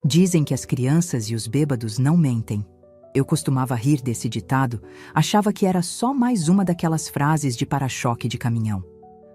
Dizem que as crianças e os bêbados não mentem. Eu costumava rir desse ditado, achava que era só mais uma daquelas frases de para-choque de caminhão.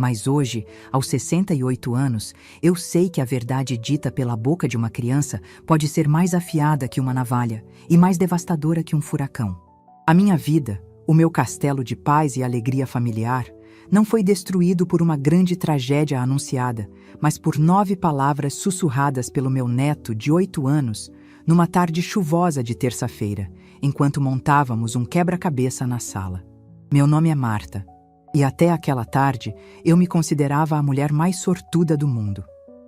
Mas hoje, aos 68 anos, eu sei que a verdade dita pela boca de uma criança pode ser mais afiada que uma navalha e mais devastadora que um furacão. A minha vida, o meu castelo de paz e alegria familiar, não foi destruído por uma grande tragédia anunciada, mas por 9 palavras sussurradas pelo meu neto de 8 anos, numa tarde chuvosa de terça-feira, enquanto montávamos um quebra-cabeça na sala. Meu nome é Marta, e até aquela tarde eu me considerava a mulher mais sortuda do mundo.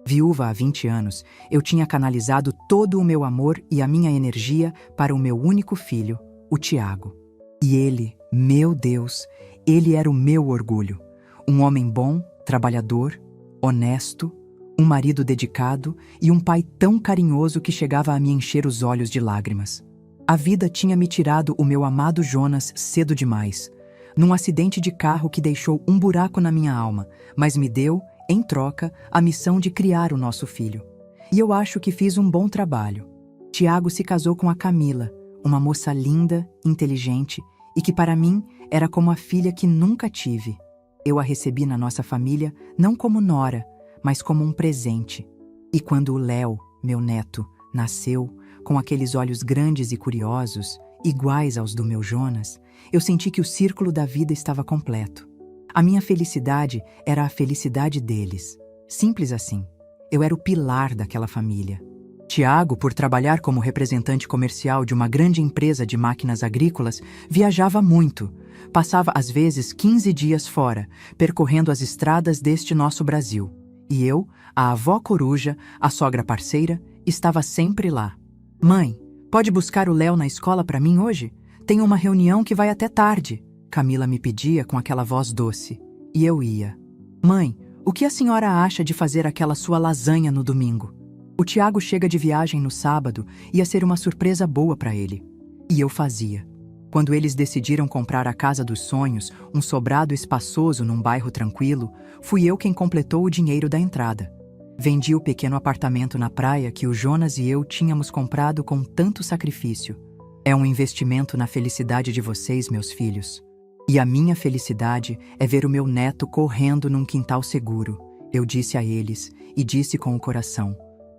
Viúva há 20 anos, eu tinha canalizado todo o meu amor e a minha energia para o meu único filho, o Tiago. E ele, meu Deus, ele era o meu orgulho. Um homem bom, trabalhador, honesto, um marido dedicado e um pai tão carinhoso que chegava a me encher os olhos de lágrimas. A vida tinha me tirado o meu amado Jonas cedo demais, num acidente de carro que deixou um buraco na minha alma, mas me deu, em troca, a missão de criar o nosso filho. E eu acho que fiz um bom trabalho. Tiago se casou com a Camila, uma moça linda, inteligente e que para mim era como a filha que nunca tive. Eu a recebi na nossa família não como nora, mas como um presente. E quando o Léo, meu neto, nasceu, com aqueles olhos grandes e curiosos, iguais aos do meu Jonas, eu senti que o círculo da vida estava completo. A minha felicidade era a felicidade deles. Simples assim. Eu era o pilar daquela família. Tiago, por trabalhar como representante comercial de uma grande empresa de máquinas agrícolas, viajava muito. Passava às vezes 15 dias fora, percorrendo as estradas deste nosso Brasil. E eu, a avó coruja, a sogra parceira, estava sempre lá. Mãe, pode buscar o Léo na escola para mim hoje? Tenho uma reunião que vai até tarde. Camila me pedia com aquela voz doce. E eu ia. Mãe, o que a senhora acha de fazer aquela sua lasanha no domingo? O Tiago chega de viagem no sábado, ia ser uma surpresa boa para ele. E eu fazia. Quando eles decidiram comprar a casa dos sonhos, um sobrado espaçoso num bairro tranquilo, fui eu quem completou o dinheiro da entrada. Vendi o pequeno apartamento na praia que o Jonas e eu tínhamos comprado com tanto sacrifício. É um investimento na felicidade de vocês, meus filhos. E a minha felicidade é ver o meu neto correndo num quintal seguro. Eu disse a eles, e disse com o coração.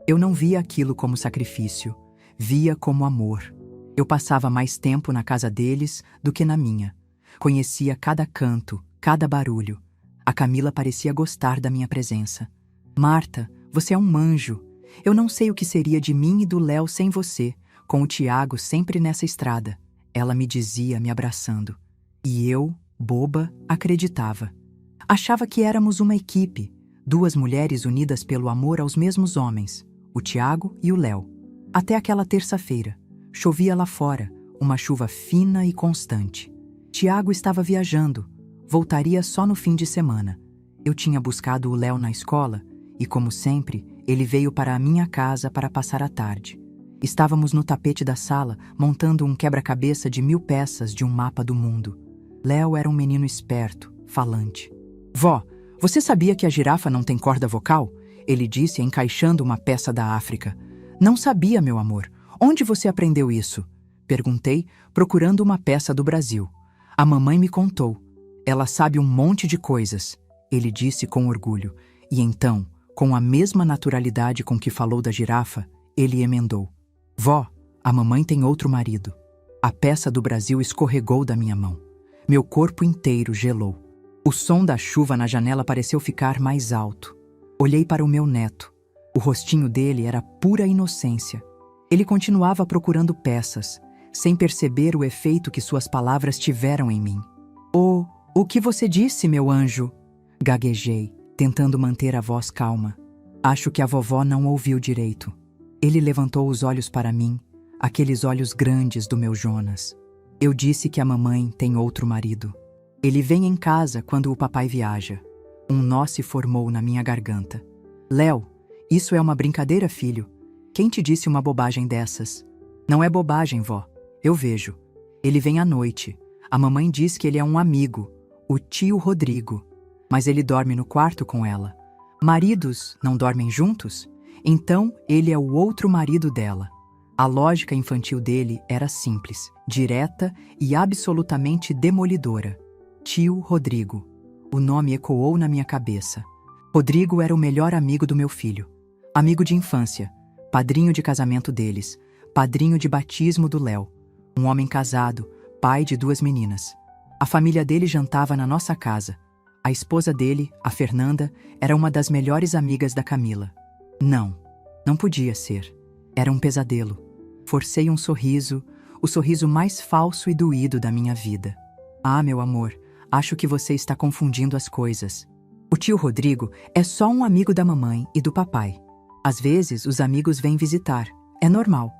Eu não via aquilo como sacrifício, via como amor. Eu passava mais tempo na casa deles do que na minha. Conhecia cada canto, cada barulho. A Camila parecia gostar da minha presença. Marta, você é um anjo. Eu não sei o que seria de mim e do Léo sem você, com o Tiago sempre nessa estrada. Ela me dizia, me abraçando. E eu, boba, acreditava. Achava que éramos uma equipe, 2 mulheres unidas pelo amor aos mesmos homens. O Tiago e o Léo. Até aquela terça-feira. Chovia lá fora, uma chuva fina e constante. Tiago estava viajando. Voltaria só no fim de semana. Eu tinha buscado o Léo na escola e, como sempre, ele veio para a minha casa para passar a tarde. Estávamos no tapete da sala, montando um quebra-cabeça de 1000 peças de um mapa do mundo. Léo era um menino esperto, falante. Vó, você sabia que a girafa não tem corda vocal? Ele disse, encaixando uma peça da África. Não sabia, meu amor. Onde você aprendeu isso? Perguntei, procurando uma peça do Brasil. A mamãe me contou. Ela sabe um monte de coisas, ele disse com orgulho. E então, com a mesma naturalidade com que falou da girafa, ele emendou. Vó, a mamãe tem outro marido. A peça do Brasil escorregou da minha mão. Meu corpo inteiro gelou. O som da chuva na janela pareceu ficar mais alto. Olhei para o meu neto. O rostinho dele era pura inocência. Ele continuava procurando peças, sem perceber o efeito que suas palavras tiveram em mim. Oh, o que você disse, meu anjo? Gaguejei, tentando manter a voz calma. Acho que a vovó não ouviu direito. Ele levantou os olhos para mim, aqueles olhos grandes do meu Jonas. Eu disse que a mamãe tem outro marido. Ele vem em casa quando o papai viaja. Um nó se formou na minha garganta. Léo, isso é uma brincadeira, filho. Quem te disse uma bobagem dessas? Não é bobagem, vó. Eu vejo. Ele vem à noite. A mamãe diz que ele é um amigo, o tio Rodrigo. Mas ele dorme no quarto com ela. Maridos não dormem juntos? Então ele é o outro marido dela. A lógica infantil dele era simples, direta e absolutamente demolidora. Tio Rodrigo. O nome ecoou na minha cabeça. Rodrigo era o melhor amigo do meu filho. Amigo de infância, padrinho de casamento deles, padrinho de batismo do Léo. Um homem casado, pai de 2 meninas. A família dele jantava na nossa casa. A esposa dele, a Fernanda, era uma das melhores amigas da Camila. Não podia ser. Era um pesadelo. Forcei um sorriso, o sorriso mais falso e doído da minha vida. Ah, meu amor, acho que você está confundindo as coisas. O tio Rodrigo é só um amigo da mamãe e do papai. Às vezes, os amigos vêm visitar. É normal.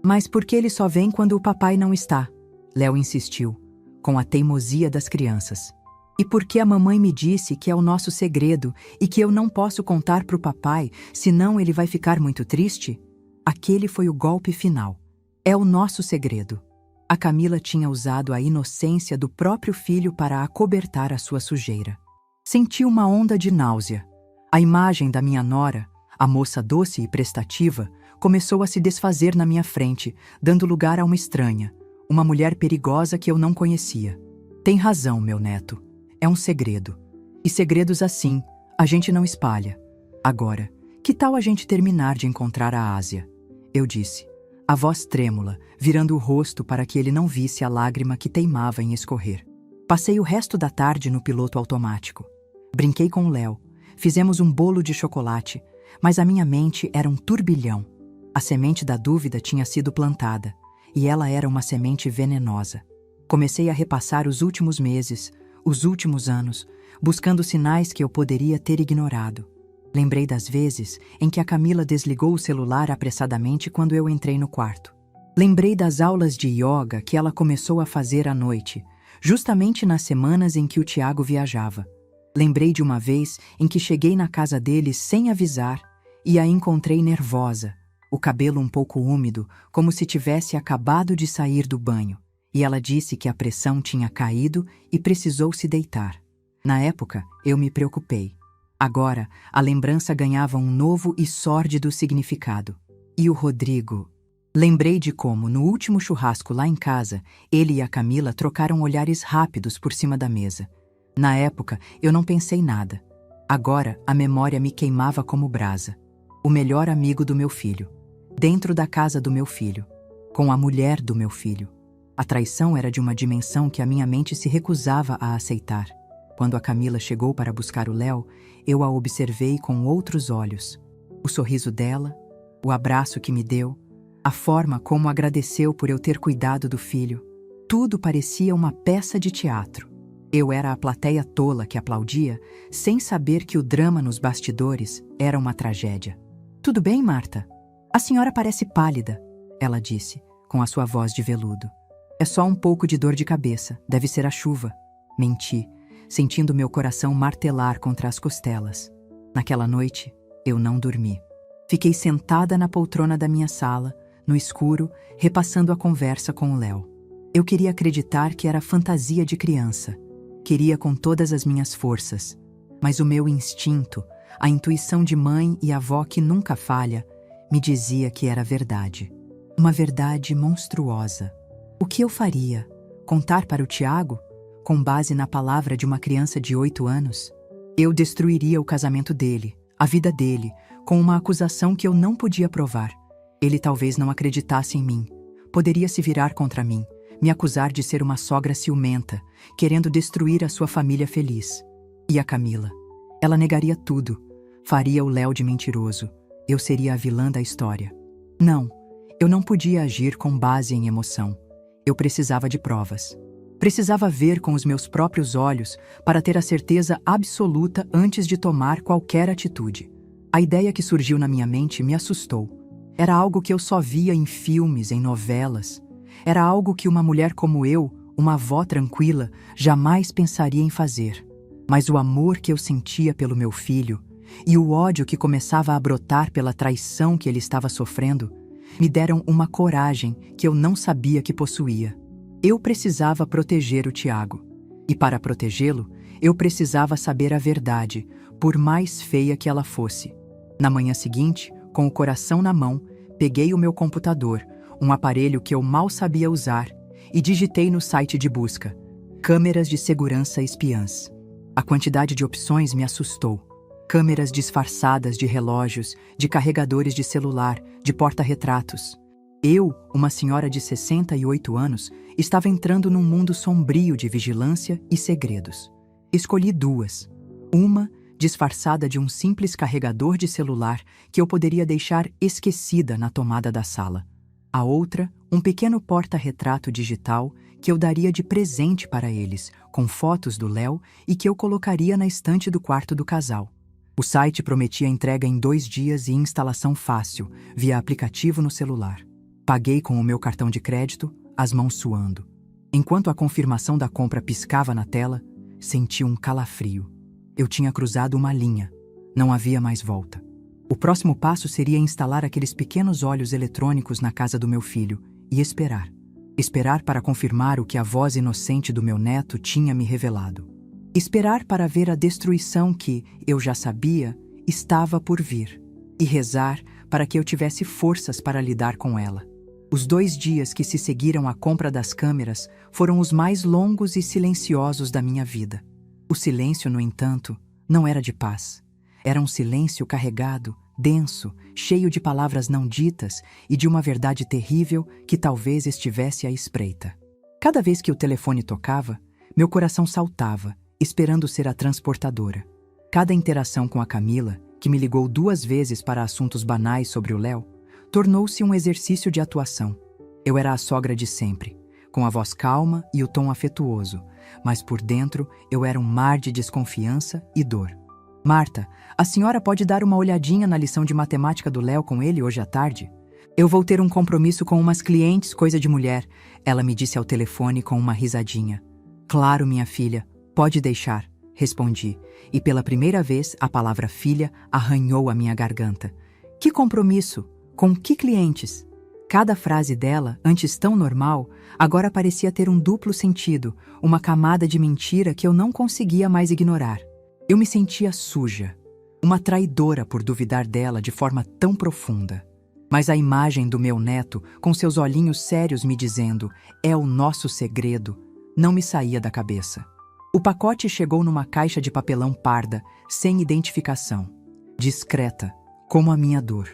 Mas por que ele só vem quando o papai não está? Léo insistiu, com a teimosia das crianças. E por que a mamãe me disse que é o nosso segredo e que eu não posso contar para o papai, senão ele vai ficar muito triste? Aquele foi o golpe final. É o nosso segredo. A Camila tinha usado a inocência do próprio filho para acobertar a sua sujeira. Senti uma onda de náusea. A imagem da minha nora, a moça doce e prestativa, começou a se desfazer na minha frente, dando lugar a uma estranha, uma mulher perigosa que eu não conhecia. Tem razão, meu neto. É um segredo. E segredos assim, a gente não espalha. Agora, que tal a gente terminar de encontrar a Ásia? Eu disse, a voz trêmula, virando o rosto para que ele não visse a lágrima que teimava em escorrer. Passei o resto da tarde no piloto automático. Brinquei com o Léo, fizemos um bolo de chocolate, mas a minha mente era um turbilhão. A semente da dúvida tinha sido plantada, e ela era uma semente venenosa. Comecei a repassar os últimos meses, os últimos anos, buscando sinais que eu poderia ter ignorado. Lembrei das vezes em que a Camila desligou o celular apressadamente quando eu entrei no quarto. Lembrei das aulas de yoga que ela começou a fazer à noite, justamente nas semanas em que o Tiago viajava. Lembrei de uma vez em que cheguei na casa dele sem avisar e a encontrei nervosa, o cabelo um pouco úmido, como se tivesse acabado de sair do banho, e ela disse que a pressão tinha caído e precisou se deitar. Na época, eu me preocupei. Agora, a lembrança ganhava um novo e sórdido significado. E o Rodrigo? Lembrei de como, no último churrasco lá em casa, ele e a Camila trocaram olhares rápidos por cima da mesa. Na época, eu não pensei nada. Agora, a memória me queimava como brasa. O melhor amigo do meu filho. Dentro da casa do meu filho. Com a mulher do meu filho. A traição era de uma dimensão que a minha mente se recusava a aceitar. Quando a Camila chegou para buscar o Léo, eu a observei com outros olhos. O sorriso dela, o abraço que me deu, a forma como agradeceu por eu ter cuidado do filho. Tudo parecia uma peça de teatro. Eu era a plateia tola que aplaudia, sem saber que o drama nos bastidores era uma tragédia. "Tudo bem, Marta? A senhora parece pálida", ela disse, com a sua voz de veludo. "É só um pouco de dor de cabeça, deve ser a chuva." Menti, sentindo meu coração martelar contra as costelas. Naquela noite, eu não dormi. Fiquei sentada na poltrona da minha sala, no escuro, repassando a conversa com o Léo. Eu queria acreditar que era fantasia de criança. Queria com todas as minhas forças. Mas o meu instinto, a intuição de mãe e avó que nunca falha, me dizia que era verdade. Uma verdade monstruosa. O que eu faria? Contar para o Tiago? Com base na palavra de uma criança de 8 anos? Eu destruiria o casamento dele, a vida dele, com uma acusação que eu não podia provar. Ele talvez não acreditasse em mim. Poderia se virar contra mim, me acusar de ser uma sogra ciumenta, querendo destruir a sua família feliz. E a Camila? Ela negaria tudo. Faria o Léo de mentiroso. Eu seria a vilã da história. Não, eu não podia agir com base em emoção. Eu precisava de provas. Precisava ver com os meus próprios olhos para ter a certeza absoluta antes de tomar qualquer atitude. A ideia que surgiu na minha mente me assustou. Era algo que eu só via em filmes, em novelas. Era algo que uma mulher como eu, uma avó tranquila, jamais pensaria em fazer. Mas o amor que eu sentia pelo meu filho e o ódio que começava a brotar pela traição que ele estava sofrendo me deram uma coragem que eu não sabia que possuía. Eu precisava proteger o Tiago. E para protegê-lo, eu precisava saber a verdade, por mais feia que ela fosse. Na manhã seguinte, Com o coração na mão, peguei o meu computador, um aparelho que eu mal sabia usar, e digitei no site de busca: câmeras de segurança espiãs. A quantidade de opções me assustou. Câmeras disfarçadas de relógios, de carregadores de celular, de porta-retratos. Eu, uma senhora de 68 anos, estava entrando num mundo sombrio de vigilância e segredos. Escolhi duas. Uma, disfarçada de um simples carregador de celular que eu poderia deixar esquecida na tomada da sala. A outra, um pequeno porta-retrato digital que eu daria de presente para eles, com fotos do Léo e que eu colocaria na estante do quarto do casal. O site prometia entrega em 2 dias e instalação fácil, via aplicativo no celular. Paguei com o meu cartão de crédito, as mãos suando. Enquanto a confirmação da compra piscava na tela, senti um calafrio. Eu tinha cruzado uma linha. Não havia mais volta. O próximo passo seria instalar aqueles pequenos olhos eletrônicos na casa do meu filho e esperar. Esperar para confirmar o que a voz inocente do meu neto tinha me revelado. Esperar para ver a destruição que, eu já sabia, estava por vir. E rezar para que eu tivesse forças para lidar com ela. Os 2 dias que se seguiram à compra das câmeras foram os mais longos e silenciosos da minha vida. O silêncio, no entanto, não era de paz. Era um silêncio carregado, denso, cheio de palavras não ditas e de uma verdade terrível que talvez estivesse à espreita. Cada vez que o telefone tocava, meu coração saltava, esperando ser a transportadora. Cada interação com a Camila, que me ligou 2 vezes para assuntos banais sobre o Léo, tornou-se um exercício de atuação. Eu era a sogra de sempre, com a voz calma e o tom afetuoso, mas por dentro eu era um mar de desconfiança e dor. Marta, a senhora pode dar uma olhadinha na lição de matemática do Léo com ele hoje à tarde? Eu vou ter um compromisso com umas clientes, coisa de mulher, ela me disse ao telefone com uma risadinha. Claro, minha filha, pode deixar, respondi, e pela primeira vez a palavra filha arranhou a minha garganta. Que compromisso? Com que clientes? Cada frase dela, antes tão normal, agora parecia ter um duplo sentido, uma camada de mentira que eu não conseguia mais ignorar. Eu me sentia suja, uma traidora por duvidar dela de forma tão profunda. Mas a imagem do meu neto, com seus olhinhos sérios me dizendo, é o nosso segredo, não me saía da cabeça. O pacote chegou numa caixa de papelão parda, sem identificação. Discreta, como a minha dor.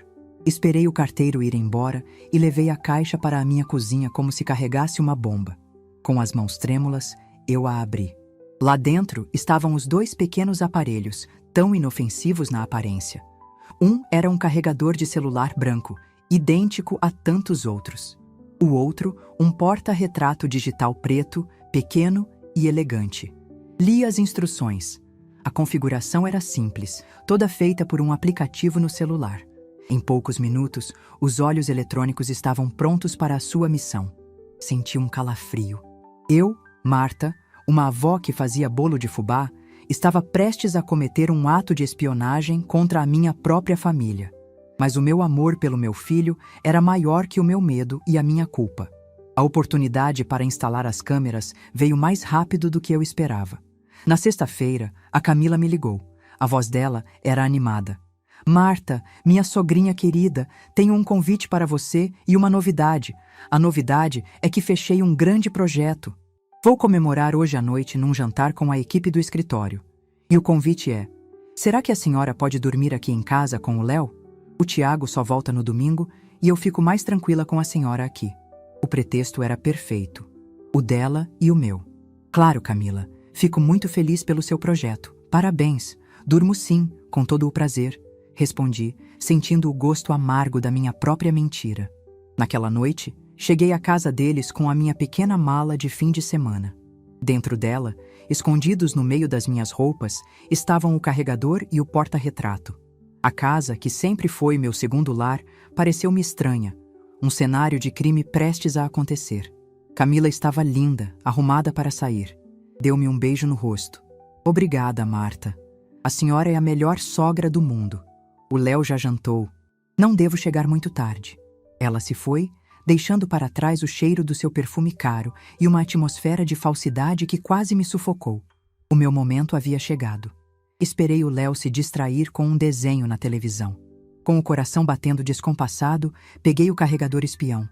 Esperei o carteiro ir embora e levei a caixa para a minha cozinha como se carregasse uma bomba. Com as mãos trêmulas, eu a abri. Lá dentro estavam os 2 pequenos aparelhos, tão inofensivos na aparência. Um era um carregador de celular branco, idêntico a tantos outros. O outro, um porta-retrato digital preto, pequeno e elegante. Li as instruções. A configuração era simples, toda feita por um aplicativo no celular. Em poucos minutos, os olhos eletrônicos estavam prontos para a sua missão. Senti um calafrio. Eu, Marta, uma avó que fazia bolo de fubá, estava prestes a cometer um ato de espionagem contra a minha própria família. Mas o meu amor pelo meu filho era maior que o meu medo e a minha culpa. A oportunidade para instalar as câmeras veio mais rápido do que eu esperava. Na sexta-feira, a Camila me ligou. A voz dela era animada. Marta, minha sogrinha querida, tenho um convite para você e uma novidade. A novidade é que fechei um grande projeto. Vou comemorar hoje à noite num jantar com a equipe do escritório. E o convite é: será que a senhora pode dormir aqui em casa com o Léo? O Tiago só volta no domingo e eu fico mais tranquila com a senhora aqui. O pretexto era perfeito. O dela e o meu. Claro, Camila, fico muito feliz pelo seu projeto. Parabéns. Durmo sim, com todo o prazer. Respondi, sentindo o gosto amargo da minha própria mentira. Naquela noite, cheguei à casa deles com a minha pequena mala de fim de semana. Dentro dela, escondidos no meio das minhas roupas, estavam o carregador e o porta-retrato. A casa, que sempre foi meu segundo lar, pareceu-me estranha, um cenário de crime prestes a acontecer. Camila estava linda, arrumada para sair. Deu-me um beijo no rosto. Obrigada, Marta. A senhora é a melhor sogra do mundo. O Léo já jantou. Não devo chegar muito tarde. Ela se foi, deixando para trás o cheiro do seu perfume caro e uma atmosfera de falsidade que quase me sufocou. O meu momento havia chegado. Esperei o Léo se distrair com um desenho na televisão. Com o coração batendo descompassado, peguei o carregador espião.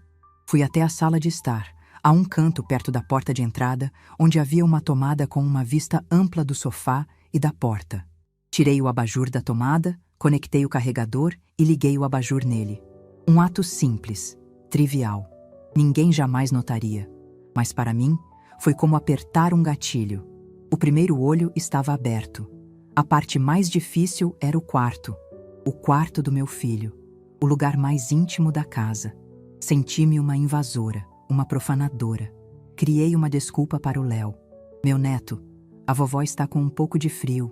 Fui até a sala de estar, a um canto perto da porta de entrada, onde havia uma tomada com uma vista ampla do sofá e da porta. Tirei o abajur da tomada, conectei o carregador e liguei o abajur nele. Um ato simples, trivial. Ninguém jamais notaria. Mas para mim, foi como apertar um gatilho. O primeiro olho estava aberto. A parte mais difícil era o quarto do meu filho, o lugar mais íntimo da casa. Senti-me uma invasora, uma profanadora. Criei uma desculpa para o Léo. Meu neto, a vovó está com um pouco de frio.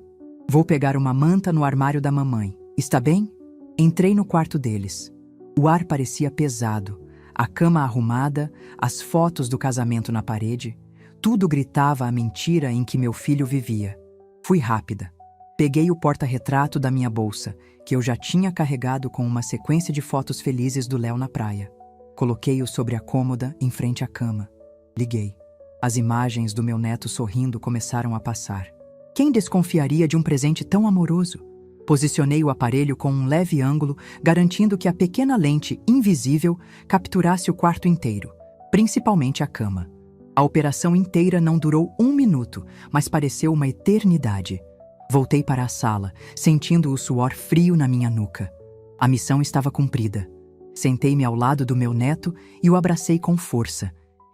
Vou pegar uma manta no armário da mamãe. Está bem? Entrei no quarto deles. O ar parecia pesado. A cama arrumada, as fotos do casamento na parede. Tudo gritava a mentira em que meu filho vivia. Fui rápida. Peguei o porta-retrato da minha bolsa, que eu já tinha carregado com uma sequência de fotos felizes do Léo na praia. Coloquei-o sobre a cômoda, em frente à cama. Liguei. As imagens do meu neto sorrindo começaram a passar. Quem desconfiaria de um presente tão amoroso? Posicionei o aparelho com um leve ângulo, garantindo que a pequena lente invisível capturasse o quarto inteiro, principalmente a cama. A operação inteira não durou 1 minuto, mas pareceu uma eternidade. Voltei para a sala, sentindo o suor frio na minha nuca. A missão estava cumprida. Sentei-me ao lado do meu neto e o abracei com força.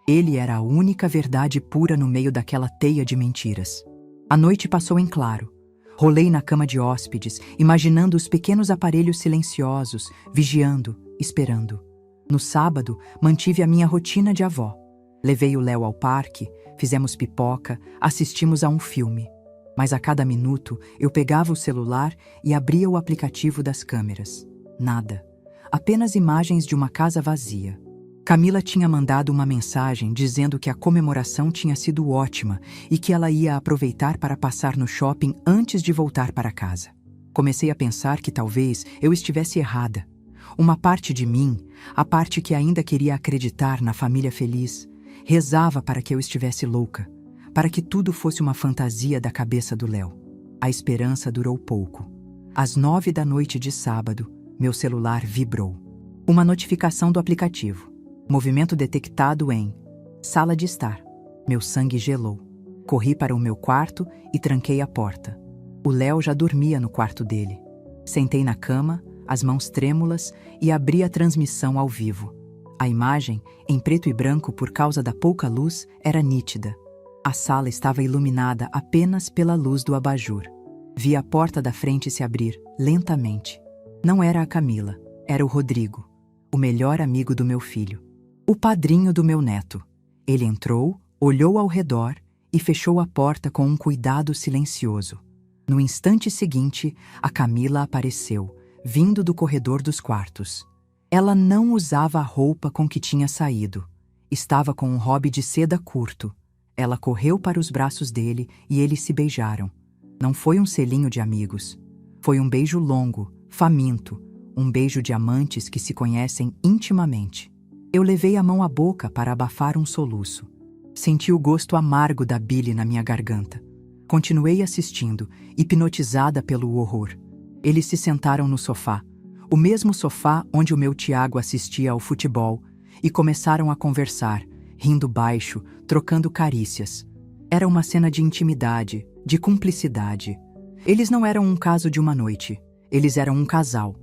Ele era a única verdade pura no meio daquela teia de mentiras. A noite passou em claro. Rolei na cama de hóspedes, imaginando os pequenos aparelhos silenciosos, vigiando, esperando. No sábado, mantive a minha rotina de avó. Levei o Léo ao parque, fizemos pipoca, assistimos a um filme. Mas a cada minuto, eu pegava o celular e abria o aplicativo das câmeras. Nada. Apenas imagens de uma casa vazia. Camila tinha mandado uma mensagem dizendo que a comemoração tinha sido ótima e que ela ia aproveitar para passar no shopping antes de voltar para casa. Comecei a pensar que talvez eu estivesse errada. Uma parte de mim, a parte que ainda queria acreditar na família feliz, rezava para que eu estivesse louca, para que tudo fosse uma fantasia da cabeça do Léo. A esperança durou pouco. Às 9 da noite de sábado, meu celular vibrou. Uma notificação do aplicativo. Movimento detectado em sala de estar. Meu sangue gelou. Corri para o meu quarto e tranquei a porta. O Léo já dormia no quarto dele. Sentei na cama, as mãos trêmulas, e abri a transmissão ao vivo. A imagem, em preto e branco por causa da pouca luz, era nítida. A sala estava iluminada apenas pela luz do abajur. Vi a porta da frente se abrir, lentamente. Não era a Camila, era o Rodrigo, o melhor amigo do meu filho. O padrinho do meu neto. Ele entrou, olhou ao redor e fechou a porta com um cuidado silencioso. No instante seguinte, a Camila apareceu, vindo do corredor dos quartos. Ela não usava a roupa com que tinha saído. Estava com um hobby de seda curto. Ela correu para os braços dele e eles se beijaram. Não foi um selinho de amigos. Foi um beijo longo, faminto, um beijo de amantes que se conhecem intimamente. Eu levei a mão à boca para abafar um soluço. Senti o gosto amargo da bile na minha garganta. Continuei assistindo, hipnotizada pelo horror. Eles se sentaram no sofá, o mesmo sofá onde o meu Tiago assistia ao futebol, e começaram a conversar, rindo baixo, trocando carícias. Era uma cena de intimidade, de cumplicidade. Eles não eram um caso de uma noite, eles eram um casal.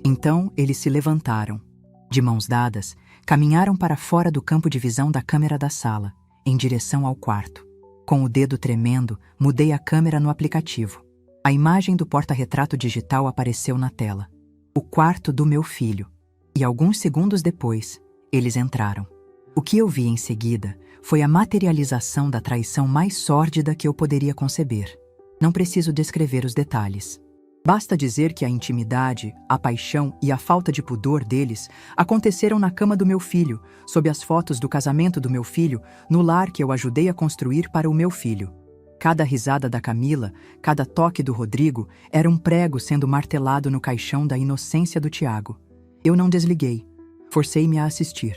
Então eles se levantaram. De mãos dadas, caminharam para fora do campo de visão da câmera da sala, em direção ao quarto. Com o dedo tremendo, mudei a câmera no aplicativo. A imagem do porta-retrato digital apareceu na tela. O quarto do meu filho. E alguns segundos depois, eles entraram. O que eu vi em seguida foi a materialização da traição mais sórdida que eu poderia conceber. Não preciso descrever os detalhes. Basta dizer que a intimidade, a paixão e a falta de pudor deles aconteceram na cama do meu filho, sob as fotos do casamento do meu filho, no lar que eu ajudei a construir para o meu filho. Cada risada da Camila, cada toque do Rodrigo, era um prego sendo martelado no caixão da inocência do Tiago. Eu não desliguei. Forcei-me a assistir.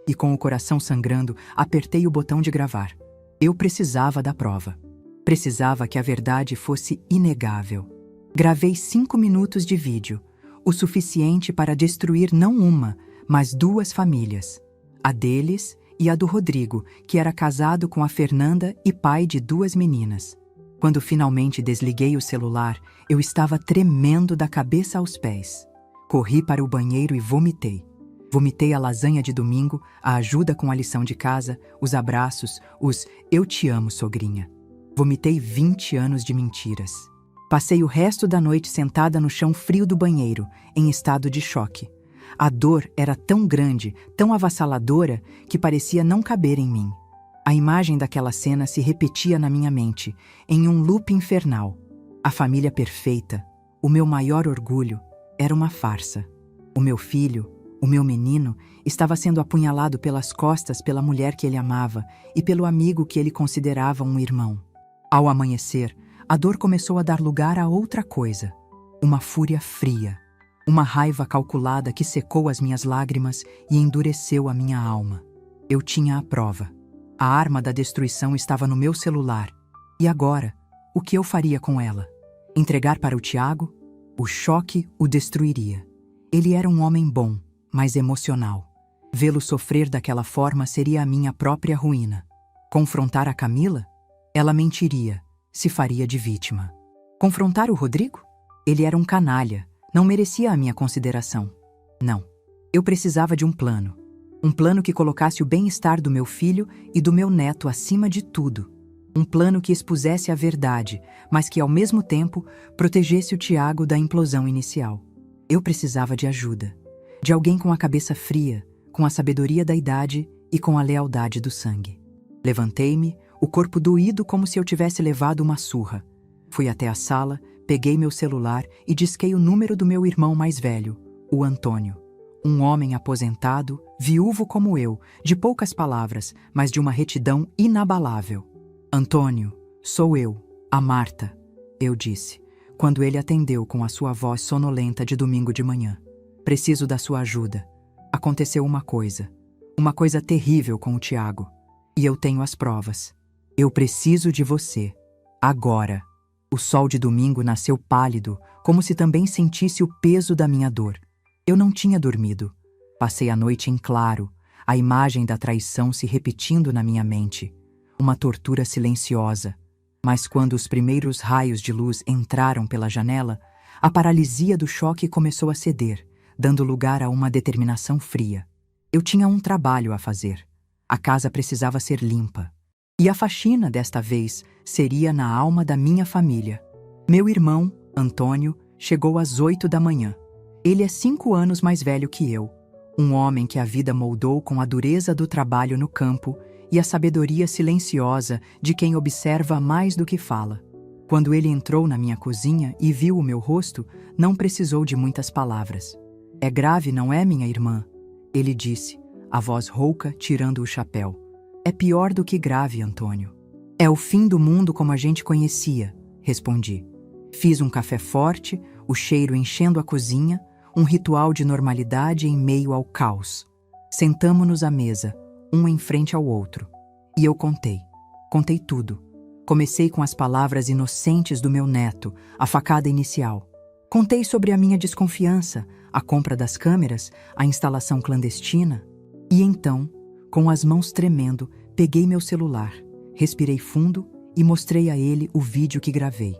E com o coração sangrando, apertei o botão de gravar. Eu precisava da prova. Precisava que a verdade fosse inegável. Gravei 5 minutos de vídeo. o suficiente para destruir não uma, mas 2 famílias. A deles e a do Rodrigo, que era casado com a Fernanda e pai de 2 meninas. Quando finalmente desliguei o celular, eu estava tremendo da cabeça aos pés. Corri para o banheiro e vomitei. Vomitei a lasanha de domingo, a ajuda com a lição de casa, os abraços, os "eu te amo, sogrinha". Vomitei 20 anos de mentiras. Passei o resto da noite sentada no chão frio do banheiro, em estado de choque. A dor era tão grande, tão avassaladora, que parecia não caber em mim. A imagem daquela cena se repetia na minha mente, em um loop infernal. A família perfeita, o meu maior orgulho, era uma farsa. O meu filho, o meu menino, estava sendo apunhalado pelas costas pela mulher que ele amava e pelo amigo que ele considerava um irmão. Ao amanhecer, a dor começou a dar lugar a outra coisa. Uma fúria fria. Uma raiva calculada que secou as minhas lágrimas e endureceu a minha alma. Eu tinha a prova. A arma da destruição estava no meu celular. E agora, o que eu faria com ela? Entregar para o Tiago? O choque o destruiria. Ele era um homem bom, mas emocional. Vê-lo sofrer daquela forma seria a minha própria ruína. Confrontar a Camila? Ela mentiria, se faria de vítima. Confrontar o Rodrigo? Ele era um canalha, não merecia a minha consideração. Não. Eu precisava de um plano. Um plano que colocasse o bem-estar do meu filho e do meu neto acima de tudo. Um plano que expusesse a verdade, mas que, ao mesmo tempo, protegesse o Tiago da implosão inicial. Eu precisava de ajuda. De alguém com a cabeça fria, com a sabedoria da idade e com a lealdade do sangue. Levantei-me, o corpo doído como se eu tivesse levado uma surra. Fui até a sala, peguei meu celular e disquei o número do meu irmão mais velho, o Antônio. Um homem aposentado, viúvo como eu, de poucas palavras, mas de uma retidão inabalável. "Antônio, sou eu, a Marta", eu disse, quando ele atendeu com a sua voz sonolenta de domingo de manhã. "Preciso da sua ajuda. Aconteceu uma coisa terrível com o Tiago. E eu tenho as provas. Eu preciso de você. Agora." O sol de domingo nasceu pálido, como se também sentisse o peso da minha dor. Eu não tinha dormido. Passei a noite em claro, a imagem da traição se repetindo na minha mente. Uma tortura silenciosa. Mas quando os primeiros raios de luz entraram pela janela, a paralisia do choque começou a ceder, dando lugar a uma determinação fria. Eu tinha um trabalho a fazer. A casa precisava ser limpa. E a faxina, desta vez, seria na alma da minha família. Meu irmão, Antônio, chegou às 8 da manhã. Ele é 5 anos mais velho que eu. Um homem que a vida moldou com a dureza do trabalho no campo e a sabedoria silenciosa de quem observa mais do que fala. Quando ele entrou na minha cozinha e viu o meu rosto, não precisou de muitas palavras. "É grave, não é, minha irmã?" ele disse, a voz rouca, tirando o chapéu. "É pior do que grave, Antônio." "É o fim do mundo como a gente conhecia", respondi. Fiz um café forte, o cheiro enchendo a cozinha, um ritual de normalidade em meio ao caos. Sentamo-nos à mesa, um em frente ao outro. E eu contei. Contei tudo. Comecei com as palavras inocentes do meu neto, a facada inicial. Contei sobre a minha desconfiança, a compra das câmeras, a instalação clandestina. E então, com as mãos tremendo, peguei meu celular, respirei fundo e mostrei a ele o vídeo que gravei.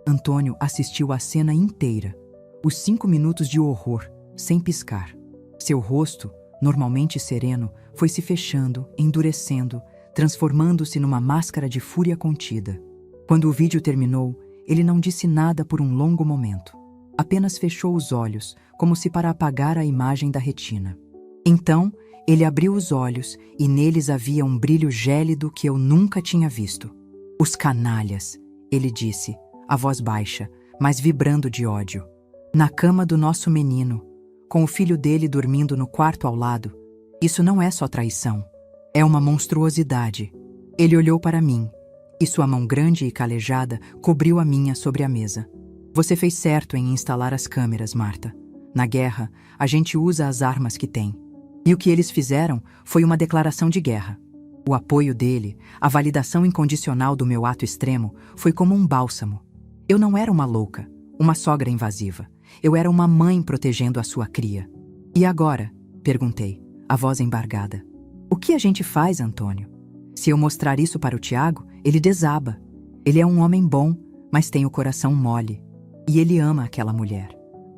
Antônio assistiu a cena inteira, os 5 minutos de horror, sem piscar. Seu rosto, normalmente sereno, foi se fechando, endurecendo, transformando-se numa máscara de fúria contida. Quando o vídeo terminou, ele não disse nada por um longo momento. Apenas fechou os olhos, como se para apagar a imagem da retina. Então, ele abriu os olhos e neles havia um brilho gélido que eu nunca tinha visto. "Os canalhas", ele disse, a voz baixa, mas vibrando de ódio. "Na cama do nosso menino, com o filho dele dormindo no quarto ao lado. Isso não é só traição. É uma monstruosidade." Ele olhou para mim, e sua mão grande e calejada cobriu a minha sobre a mesa. "Você fez certo em instalar as câmeras, Marta. Na guerra, a gente usa as armas que tem. E o que eles fizeram foi uma declaração de guerra. O apoio dele, a validação incondicional do meu ato extremo, foi como um bálsamo. Eu não era uma louca, uma sogra invasiva. Eu era uma mãe protegendo a sua cria. E agora? Perguntei, a voz embargada. O que a gente faz, Antônio? Se eu mostrar isso para o Tiago, ele desaba. Ele é um homem bom, mas tem o coração mole. E ele ama aquela mulher.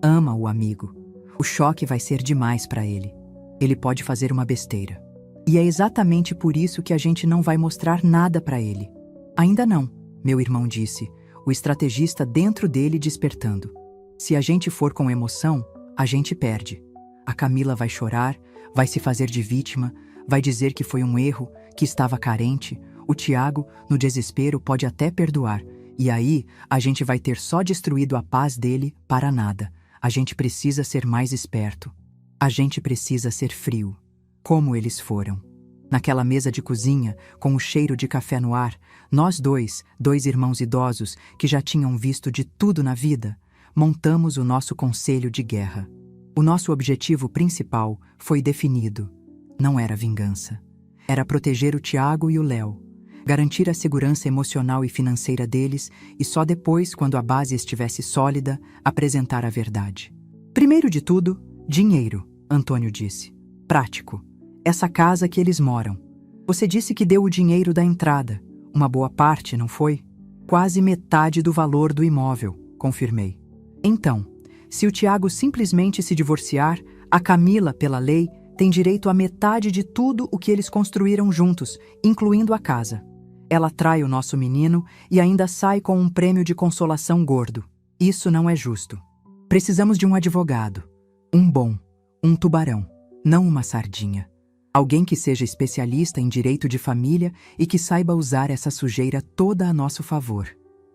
Ama o amigo. O choque vai ser demais para ele. Ele pode fazer uma besteira. E é exatamente por isso que a gente não vai mostrar nada para ele. Ainda não, meu irmão disse, o estrategista dentro dele despertando. Se a gente for com emoção, a gente perde. A Camila vai chorar, vai se fazer de vítima, vai dizer que foi um erro, que estava carente. O Tiago, no desespero, pode até perdoar. E aí, a gente vai ter só destruído a paz dele para nada. A gente precisa ser mais esperto. A gente precisa ser frio. Como eles foram. Naquela mesa de cozinha, com o cheiro de café no ar, nós dois irmãos idosos que já tinham visto de tudo na vida, montamos o nosso conselho de guerra. O nosso objetivo principal foi definido. Não era vingança. Era proteger o Tiago e o Léo, garantir a segurança emocional e financeira deles e só depois, quando a base estivesse sólida, apresentar a verdade. Primeiro de tudo, dinheiro, Antônio disse. Prático. Essa casa que eles moram. Você disse que deu o dinheiro da entrada. Uma boa parte, não foi? Quase metade do valor do imóvel, confirmei. Então, se o Tiago simplesmente se divorciar, a Camila, pela lei, tem direito a metade de tudo o que eles construíram juntos, incluindo a casa. Ela trai o nosso menino e ainda sai com um prêmio de consolação gordo. Isso não é justo. Precisamos de um advogado. Um bom. Um tubarão. Não uma sardinha. Alguém que seja especialista em direito de família e que saiba usar essa sujeira toda a nosso favor.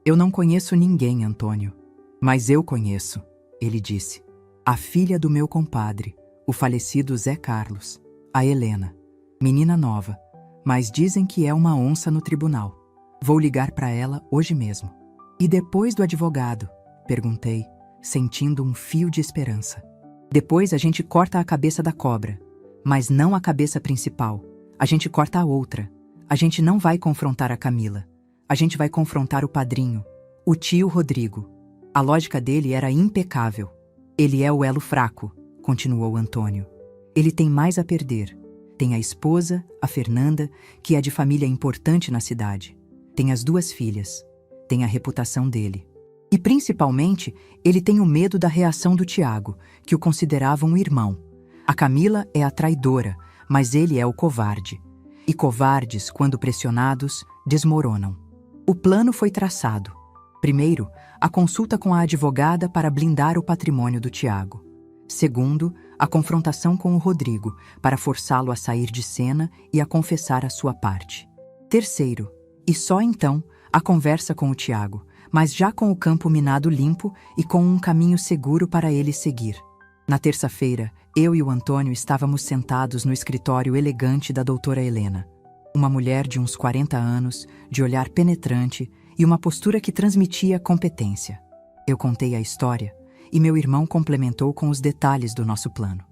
Eu não conheço ninguém, Antônio. Mas eu conheço, ele disse. A filha do meu compadre, o falecido Zé Carlos, a Helena. Menina nova, mas dizem que é uma onça no tribunal. Vou ligar para ela hoje mesmo. E depois do advogado? Perguntei, sentindo um fio de esperança. Depois a gente corta a cabeça da cobra. Mas não a cabeça principal. A gente corta a outra. A gente não vai confrontar a Camila. A gente vai confrontar o padrinho, o tio Rodrigo. A lógica dele era impecável. Ele é o elo fraco, continuou Antônio. Ele tem mais a perder. Tem a esposa, a Fernanda, que é de família importante na cidade. Tem as 2 filhas. Tem a reputação dele. E principalmente, ele tem o medo da reação do Tiago, que o considerava um irmão. A Camila é a traidora, mas ele é o covarde. E covardes, quando pressionados, desmoronam. O plano foi traçado. Primeiro, a consulta com a advogada para blindar o patrimônio do Tiago. Segundo, a confrontação com o Rodrigo, para forçá-lo a sair de cena e a confessar a sua parte. Terceiro, e só então, a conversa com o Tiago, mas já com o campo minado limpo e com um caminho seguro para ele seguir. Na terça-feira, eu e o Antônio estávamos sentados no escritório elegante da doutora Helena. Uma mulher de uns 40 anos, de olhar penetrante e uma postura que transmitia competência. Eu contei a história e meu irmão complementou com os detalhes do nosso plano.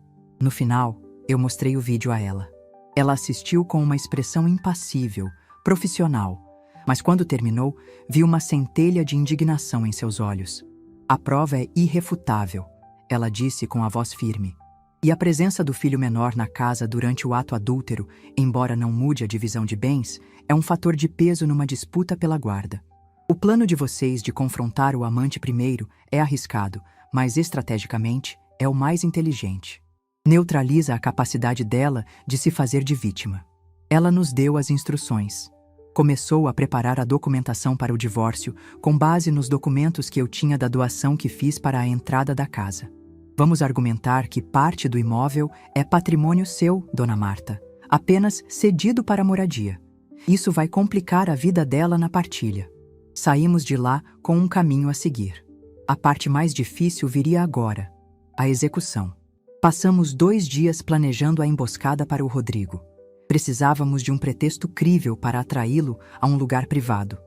No final, eu mostrei o vídeo a ela. Ela assistiu com uma expressão impassível, profissional, mas quando terminou, vi uma centelha de indignação em seus olhos. A prova é irrefutável, ela disse com a voz firme. E a presença do filho menor na casa durante o ato adúltero, embora não mude a divisão de bens, é um fator de peso numa disputa pela guarda. O plano de vocês de confrontar o amante primeiro é arriscado, mas estrategicamente é o mais inteligente. Neutraliza a capacidade dela de se fazer de vítima. Ela nos deu as instruções. Começou a preparar a documentação para o divórcio, com base nos documentos que eu tinha da doação que fiz para a entrada da casa. Vamos argumentar que parte do imóvel é patrimônio seu, Dona Marta, apenas cedido para moradia. Isso vai complicar a vida dela na partilha. Saímos de lá com um caminho a seguir. A parte mais difícil viria agora, a execução. Passamos 2 dias planejando a emboscada para o Rodrigo. Precisávamos de um pretexto crível para atraí-lo a um lugar privado.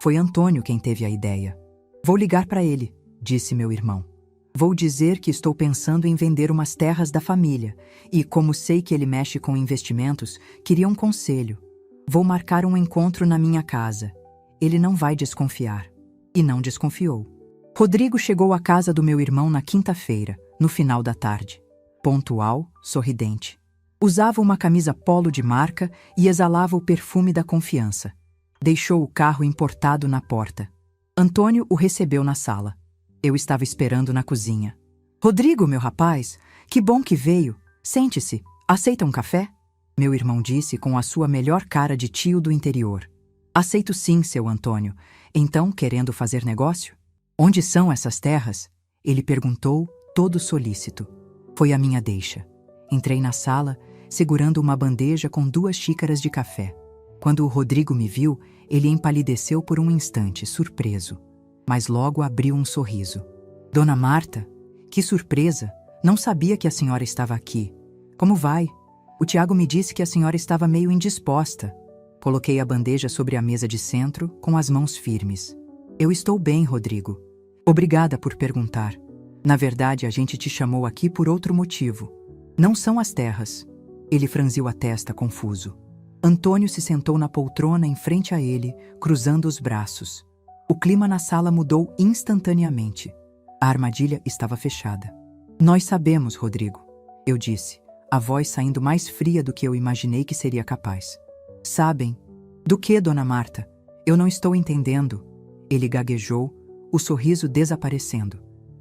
Foi Antônio quem teve a ideia. Vou ligar para ele, disse meu irmão. Vou dizer que estou pensando em vender umas terras da família e, como sei que ele mexe com investimentos, queria um conselho. Vou marcar um encontro na minha casa. Ele não vai desconfiar. E não desconfiou. Rodrigo chegou à casa do meu irmão na quinta-feira, no final da tarde. Pontual, sorridente. Usava uma camisa polo de marca e exalava o perfume da confiança. Deixou o carro importado na porta. Antônio o recebeu na sala. Eu estava esperando na cozinha. Rodrigo, meu rapaz, que bom que veio. Sente-se. Aceita um café? Meu irmão disse com a sua melhor cara de tio do interior. Aceito sim, seu Antônio. Então, querendo fazer negócio? Onde são essas terras? Ele perguntou, todo solícito. Foi a minha deixa. Entrei na sala, segurando uma bandeja com 2 xícaras de café. Quando o Rodrigo me viu, ele empalideceu por um instante, surpreso. Mas logo abriu um sorriso. Dona Marta, que surpresa! Não sabia que a senhora estava aqui. Como vai? O Tiago me disse que a senhora estava meio indisposta. Coloquei a bandeja sobre a mesa de centro, com as mãos firmes. Eu estou bem, Rodrigo. Obrigada por perguntar. Na verdade, a gente te chamou aqui por outro motivo. Não são as terras. Ele franziu a testa, confuso. Antônio se sentou na poltrona em frente a ele, cruzando os braços. O clima na sala mudou instantaneamente. A armadilha estava fechada. Nós sabemos, Rodrigo, eu disse, a voz saindo mais fria do que eu imaginei que seria capaz. Sabem? Do que, Dona Marta? Eu não estou entendendo. Ele gaguejou, o sorriso desaparecendo.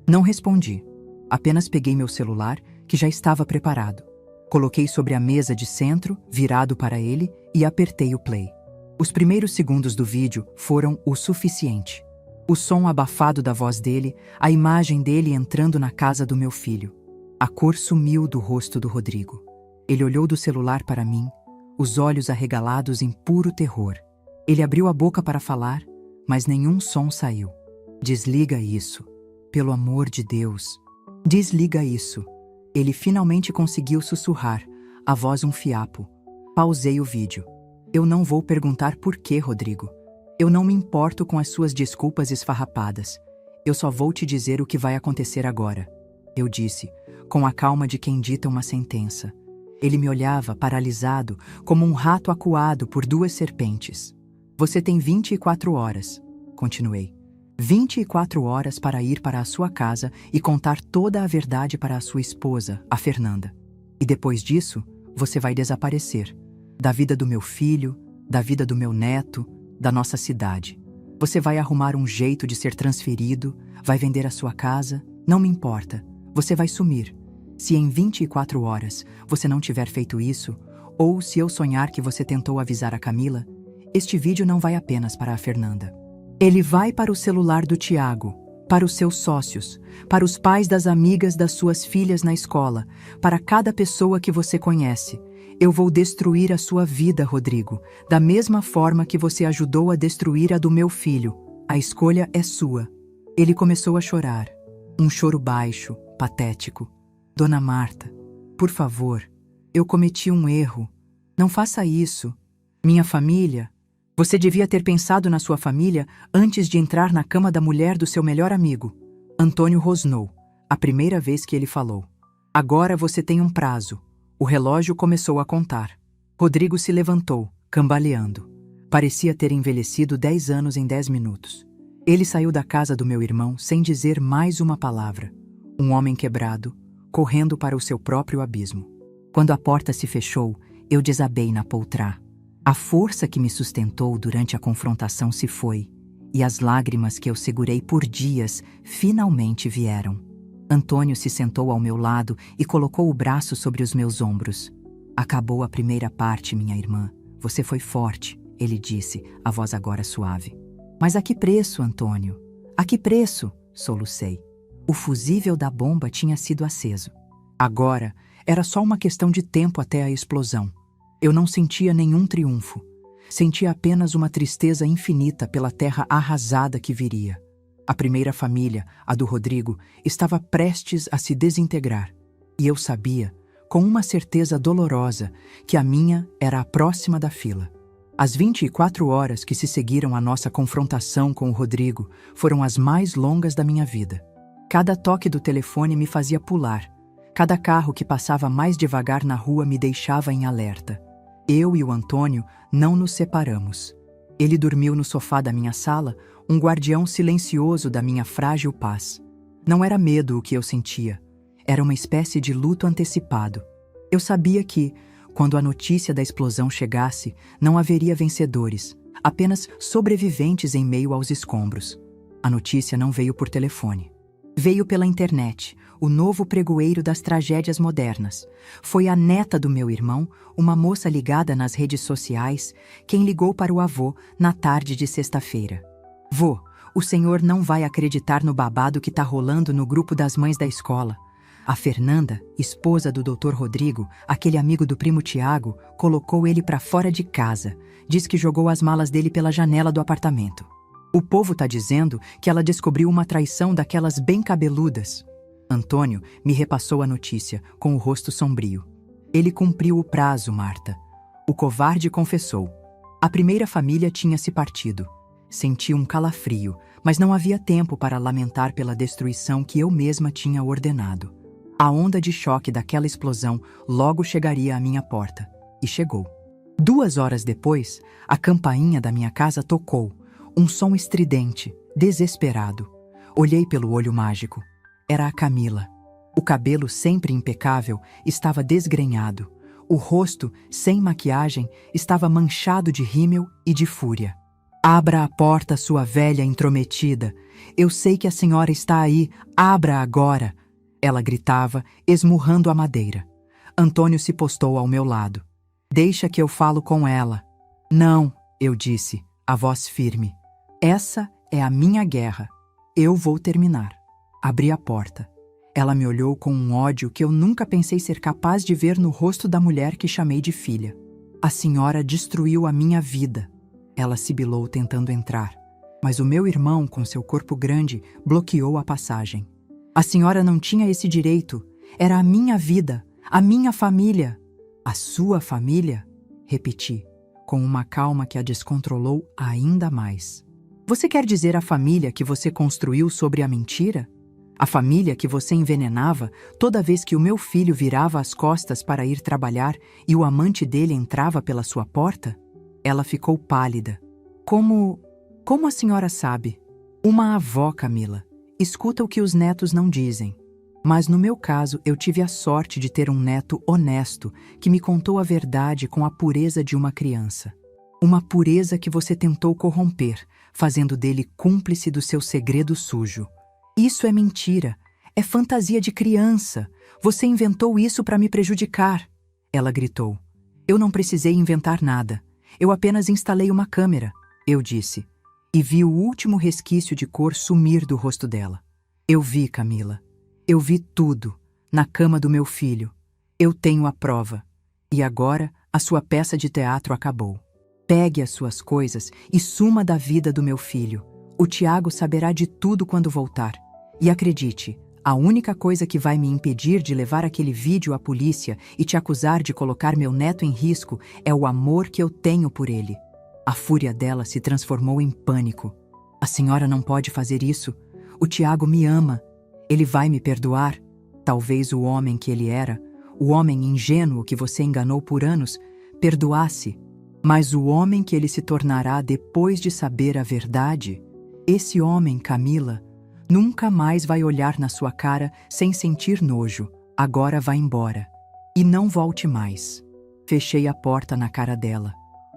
Não respondi. Apenas peguei meu celular, que já estava preparado. Coloquei sobre a mesa de centro, virado para ele, e apertei o play. Os primeiros segundos do vídeo foram o suficiente. O som abafado da voz dele, a imagem dele entrando na casa do meu filho. A cor sumiu do rosto do Rodrigo. Ele olhou do celular para mim, os olhos arregalados em puro terror. Ele abriu a boca para falar, mas nenhum som saiu. Desliga isso. Pelo amor de Deus. Desliga isso. Ele finalmente conseguiu sussurrar, a voz um fiapo. Pausei o vídeo. Eu não vou perguntar por quê, Rodrigo. Eu não me importo com as suas desculpas esfarrapadas. Eu só vou te dizer o que vai acontecer agora. Eu disse, com a calma de quem dita uma sentença. Ele me olhava, paralisado, como um rato acuado por 2 serpentes. Você tem 24 horas, continuei. 24 horas para ir para a sua casa e contar toda a verdade para a sua esposa, a Fernanda. E depois disso, você vai desaparecer. Da vida do meu filho, da vida do meu neto, da nossa cidade. Você vai arrumar um jeito de ser transferido, vai vender a sua casa, não me importa. Você vai sumir. Se em 24 horas você não tiver feito isso, ou se eu sonhar que você tentou avisar a Camila, este vídeo não vai apenas para a Fernanda. Ele vai para o celular do Tiago, para os seus sócios, para os pais das amigas das suas filhas na escola, para cada pessoa que você conhece. Eu vou destruir a sua vida, Rodrigo, da mesma forma que você ajudou a destruir a do meu filho. A escolha é sua. Ele começou a chorar. Um choro baixo, patético. Dona Marta, por favor, eu cometi um erro. Não faça isso. Minha família... Você devia ter pensado na sua família antes de entrar na cama da mulher do seu melhor amigo. Antônio rosnou, a primeira vez que ele falou. Agora você tem um prazo. O relógio começou a contar. Rodrigo se levantou, cambaleando. Parecia ter envelhecido 10 anos em 10 minutos. Ele saiu da casa do meu irmão sem dizer mais uma palavra. Um homem quebrado, correndo para o seu próprio abismo. Quando a porta se fechou, eu desabei na poltrá. A força que me sustentou durante a confrontação se foi, e as lágrimas que eu segurei por dias finalmente vieram. Antônio se sentou ao meu lado e colocou o braço sobre os meus ombros. Acabou a primeira parte, minha irmã. Você foi forte, ele disse, a voz agora suave. Mas a que preço, Antônio? A que preço? Solucei. O fusível da bomba tinha sido aceso. Agora, era só uma questão de tempo até a explosão. Eu não sentia nenhum triunfo. Sentia apenas uma tristeza infinita pela terra arrasada que viria. A primeira família, a do Rodrigo, estava prestes a se desintegrar. E eu sabia, com uma certeza dolorosa, que a minha era a próxima da fila. As 24 horas que se seguiram à nossa confrontação com o Rodrigo foram as mais longas da minha vida. Cada toque do telefone me fazia pular. Cada carro que passava mais devagar na rua me deixava em alerta. Eu e o Antônio não nos separamos. Ele dormiu no sofá da minha sala, um guardião silencioso da minha frágil paz. Não era medo o que eu sentia. Era uma espécie de luto antecipado. Eu sabia que, quando a notícia da explosão chegasse, não haveria vencedores, apenas sobreviventes em meio aos escombros. A notícia não veio por telefone. Veio pela internet, o novo pregoeiro das tragédias modernas. Foi a neta do meu irmão, uma moça ligada nas redes sociais, quem ligou para o avô na tarde de sexta-feira. Vô, o senhor não vai acreditar no babado que tá rolando no grupo das mães da escola. A Fernanda, esposa do Dr. Rodrigo, aquele amigo do primo Tiago, colocou ele para fora de casa. Diz que jogou as malas dele pela janela do apartamento. O povo tá dizendo que ela descobriu uma traição daquelas bem cabeludas. Antônio me repassou a notícia, com o rosto sombrio. Ele cumpriu o prazo, Marta. O covarde confessou. A primeira família tinha se partido. Senti um calafrio, mas não havia tempo para lamentar pela destruição que eu mesma tinha ordenado. A onda de choque daquela explosão logo chegaria à minha porta. E chegou. 2 horas depois, a campainha da minha casa tocou. Um som estridente, desesperado. Olhei pelo olho mágico. Era a Camila. O cabelo sempre impecável estava desgrenhado. O rosto, sem maquiagem, estava manchado de rímel e de fúria. Abra a porta, sua velha intrometida. Eu sei que a senhora está aí. Abra agora! Ela gritava, esmurrando a madeira. Antônio se postou ao meu lado. Deixa que eu falo com ela. Não, eu disse, a voz firme. Essa é a minha guerra. Eu vou terminar. Abri a porta. Ela me olhou com um ódio que eu nunca pensei ser capaz de ver no rosto da mulher que chamei de filha. A senhora destruiu a minha vida. Ela sibilou tentando entrar. Mas o meu irmão, com seu corpo grande, bloqueou a passagem. A senhora não tinha esse direito. Era a minha vida, a minha família. A sua família? Repeti, com uma calma que a descontrolou ainda mais. Você quer dizer a família que você construiu sobre a mentira? A família que você envenenava toda vez que o meu filho virava as costas para ir trabalhar e o amante dele entrava pela sua porta? Ela ficou pálida. Como a senhora sabe? Uma avó, Camila. Escuta o que os netos não dizem. Mas no meu caso, eu tive a sorte de ter um neto honesto que me contou a verdade com a pureza de uma criança. Uma pureza que você tentou corromper, fazendo dele cúmplice do seu segredo sujo. Isso é mentira. É fantasia de criança. Você inventou isso para me prejudicar. Ela gritou. Eu não precisei inventar nada. Eu apenas instalei uma câmera, eu disse. E vi o último resquício de cor sumir do rosto dela. Eu vi, Camila. Eu vi tudo, na cama do meu filho. Eu tenho a prova. E agora, a sua peça de teatro acabou. Pegue as suas coisas e suma da vida do meu filho. O Tiago saberá de tudo quando voltar. E acredite, a única coisa que vai me impedir de levar aquele vídeo à polícia e te acusar de colocar meu neto em risco é o amor que eu tenho por ele. A fúria dela se transformou em pânico. A senhora não pode fazer isso. O Tiago me ama. Ele vai me perdoar. Talvez o homem que ele era, o homem ingênuo que você enganou por anos, perdoasse. Mas o homem que ele se tornará depois de saber a verdade, esse homem, Camila, nunca mais vai olhar na sua cara sem sentir nojo. Agora vá embora. E não volte mais. Fechei a porta na cara dela.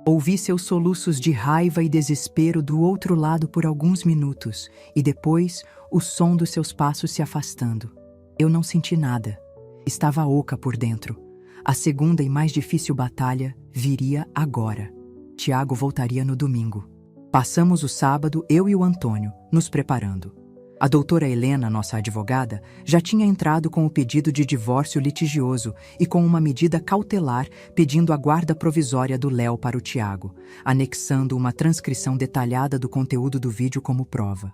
Ouvi seus soluços de raiva e desespero do outro lado por alguns minutos, e depois o som dos seus passos se afastando. Eu não senti nada. Estava oca por dentro. A segunda e mais difícil batalha viria agora. Tiago voltaria no domingo. Passamos o sábado, eu e o Antônio, nos preparando. A doutora Helena, nossa advogada, já tinha entrado com o pedido de divórcio litigioso e com uma medida cautelar pedindo a guarda provisória do Léo para o Tiago, anexando uma transcrição detalhada do conteúdo do vídeo como prova.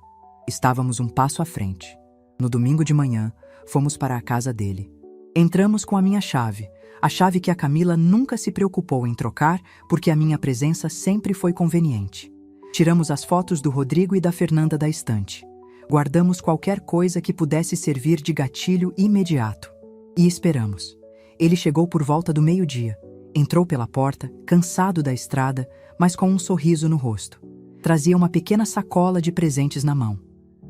Estávamos um passo à frente. No domingo de manhã, fomos para a casa dele. Entramos com a minha chave, a chave que a Camila nunca se preocupou em trocar porque a minha presença sempre foi conveniente. Tiramos as fotos do Rodrigo e da Fernanda da estante. Guardamos qualquer coisa que pudesse servir de gatilho imediato. E esperamos. Ele chegou por volta do meio-dia. Entrou pela porta, cansado da estrada, mas com um sorriso no rosto. Trazia uma pequena sacola de presentes na mão.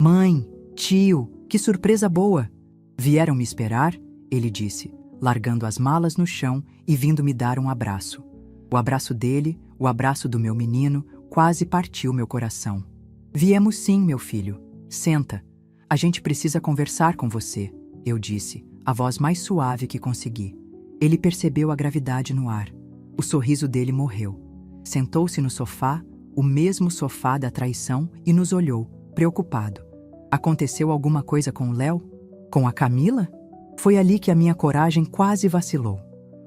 Mãe, tio, que surpresa boa! Vieram me esperar? Ele disse, largando as malas no chão e vindo me dar um abraço. O abraço dele, o abraço do meu menino, quase partiu meu coração. Viemos sim, meu filho. Senta. A gente precisa conversar com você, eu disse, a voz mais suave que consegui. Ele percebeu a gravidade no ar. O sorriso dele morreu. Sentou-se no sofá, o mesmo sofá da traição, e nos olhou, preocupado. Aconteceu alguma coisa com o Léo? Com a Camila? Foi ali que a minha coragem quase vacilou.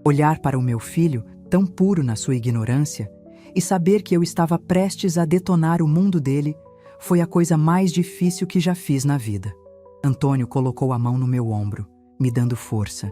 Olhar para o meu filho, tão puro na sua ignorância, e saber que eu estava prestes a detonar o mundo dele, foi a coisa mais difícil que já fiz na vida. Antônio colocou a mão no meu ombro, me dando força.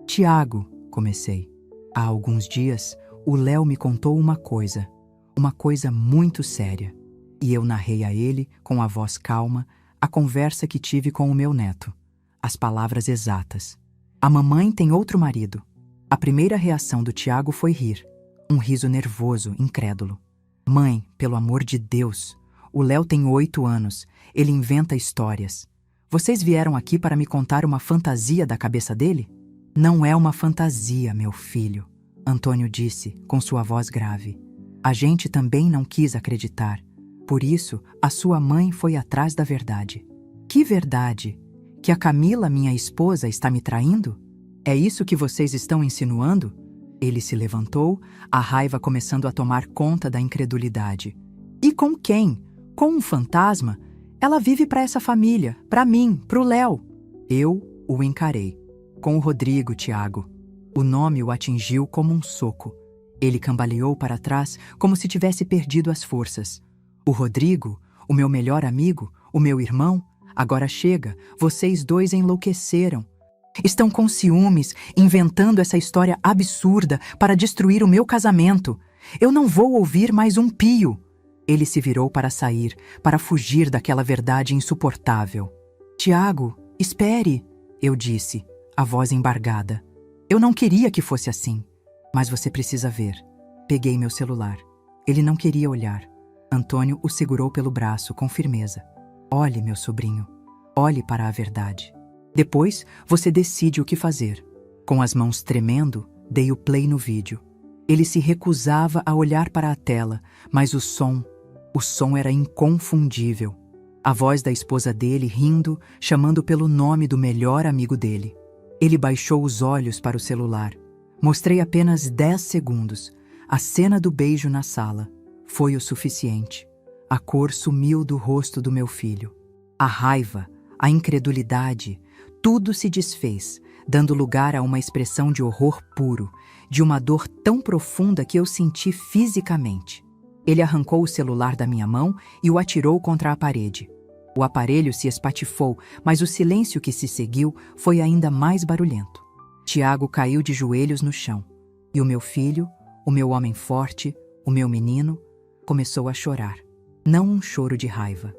Tiago, comecei. Há alguns dias, o Léo me contou uma coisa muito séria. E eu narrei a ele, com a voz calma, a conversa que tive com o meu neto. As palavras exatas. A mamãe tem outro marido. A primeira reação do Tiago foi rir. Um riso nervoso, incrédulo. Mãe, pelo amor de Deus, o Léo tem 8 anos. Ele inventa histórias. Vocês vieram aqui para me contar uma fantasia da cabeça dele? Não é uma fantasia, meu filho, Antônio disse, com sua voz grave. A gente também não quis acreditar. Por isso, a sua mãe foi atrás da verdade. Que verdade? Que a Camila, minha esposa, está me traindo? É isso que vocês estão insinuando? Ele se levantou, a raiva começando a tomar conta da incredulidade. E com quem? Com um fantasma? Ela vive para essa família, para mim, pro Léo. Eu o encarei. Com o Rodrigo, Tiago. O nome o atingiu como um soco. Ele cambaleou para trás como se tivesse perdido as forças. O Rodrigo, o meu melhor amigo, o meu irmão, agora chega, vocês dois enlouqueceram. Estão com ciúmes, inventando essa história absurda para destruir o meu casamento. Eu não vou ouvir mais um pio. Ele se virou para sair, para fugir daquela verdade insuportável. Tiago, espere, eu disse, a voz embargada. Eu não queria que fosse assim, mas você precisa ver. Peguei meu celular. Ele não queria olhar. Antônio o segurou pelo braço com firmeza. Olhe, meu sobrinho, olhe para a verdade. Depois, você decide o que fazer. Com as mãos tremendo, dei o play no vídeo. Ele se recusava a olhar para a tela, mas o som era inconfundível. A voz da esposa dele rindo, chamando pelo nome do melhor amigo dele. Ele baixou os olhos para o celular. Mostrei apenas 10 segundos. A cena do beijo na sala. Foi o suficiente. A cor sumiu do rosto do meu filho. A raiva, a incredulidade, tudo se desfez, dando lugar a uma expressão de horror puro, de uma dor tão profunda que eu senti fisicamente. Ele arrancou o celular da minha mão e o atirou contra a parede. O aparelho se espatifou, mas o silêncio que se seguiu foi ainda mais barulhento. Tiago caiu de joelhos no chão. E o meu filho, o meu homem forte, o meu menino, começou a chorar. Não um choro de raiva.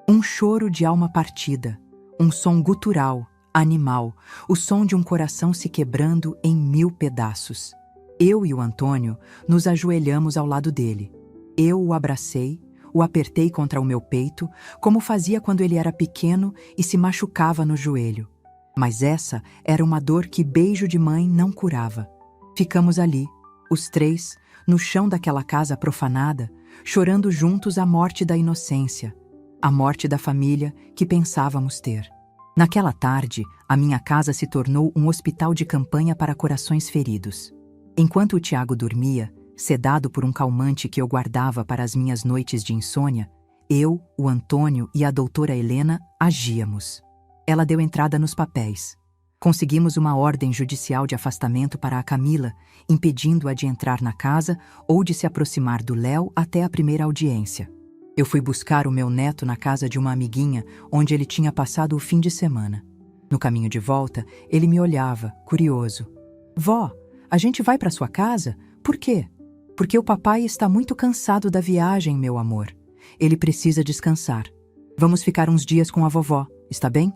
Um choro de alma partida. Um som gutural, animal, o som de um coração se quebrando em 1000 pedaços. Eu e o Antônio nos ajoelhamos ao lado dele. Eu o abracei, o apertei contra o meu peito, como fazia quando ele era pequeno e se machucava no joelho. Mas essa era uma dor que beijo de mãe não curava. Ficamos ali, os três, no chão daquela casa profanada, chorando juntos a morte da inocência, a morte da família que pensávamos ter. Naquela tarde, a minha casa se tornou um hospital de campanha para corações feridos. Enquanto o Tiago dormia, sedado por um calmante que eu guardava para as minhas noites de insônia, eu, o Antônio e a doutora Helena agíamos. Ela deu entrada nos papéis. Conseguimos uma ordem judicial de afastamento para a Camila, impedindo-a de entrar na casa ou de se aproximar do Léo até a primeira audiência. Eu fui buscar o meu neto na casa de uma amiguinha, onde ele tinha passado o fim de semana. No caminho de volta, ele me olhava, curioso. Vó, a gente vai para sua casa? Por quê? Porque o papai está muito cansado da viagem, meu amor. Ele precisa descansar. Vamos ficar uns dias com a vovó, está bem?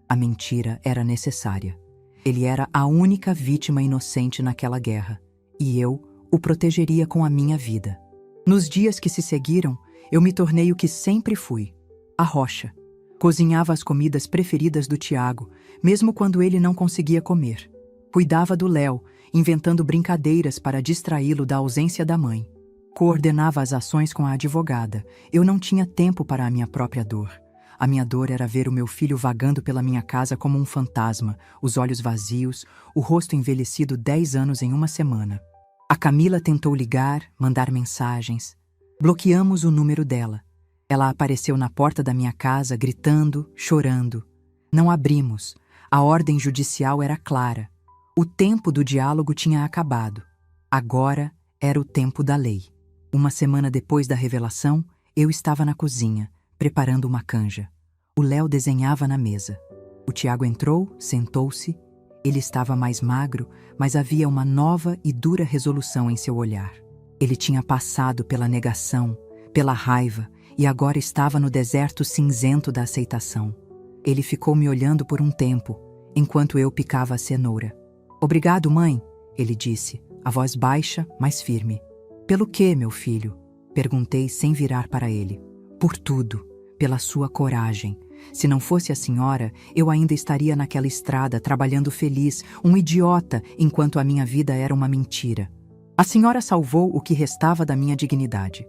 A mentira era necessária. Ele era a única vítima inocente naquela guerra. E eu o protegeria com a minha vida. Nos dias que se seguiram, eu me tornei o que sempre fui: a rocha. Cozinhava as comidas preferidas do Tiago, mesmo quando ele não conseguia comer. Cuidava do Léo, inventando brincadeiras para distraí-lo da ausência da mãe. Coordenava as ações com a advogada. Eu não tinha tempo para a minha própria dor. A minha dor era ver o meu filho vagando pela minha casa como um fantasma, os olhos vazios, o rosto envelhecido 10 anos em uma semana. A Camila tentou ligar, mandar mensagens. Bloqueamos o número dela. Ela apareceu na porta da minha casa, gritando, chorando. Não abrimos. A ordem judicial era clara. O tempo do diálogo tinha acabado. Agora era o tempo da lei. Uma semana depois da revelação, eu estava na cozinha, preparando uma canja. O Léo desenhava na mesa. O Tiago entrou, sentou-se. Ele estava mais magro, mas havia uma nova e dura resolução em seu olhar. Ele tinha passado pela negação, pela raiva, e agora estava no deserto cinzento da aceitação. Ele ficou me olhando por um tempo, enquanto eu picava a cenoura. "Obrigado, mãe", ele disse, a voz baixa, mas firme. "Pelo quê, meu filho?", perguntei sem virar para ele. "Por tudo, pela sua coragem. Se não fosse a senhora, eu ainda estaria naquela estrada, trabalhando feliz, um idiota, enquanto a minha vida era uma mentira. A senhora salvou o que restava da minha dignidade."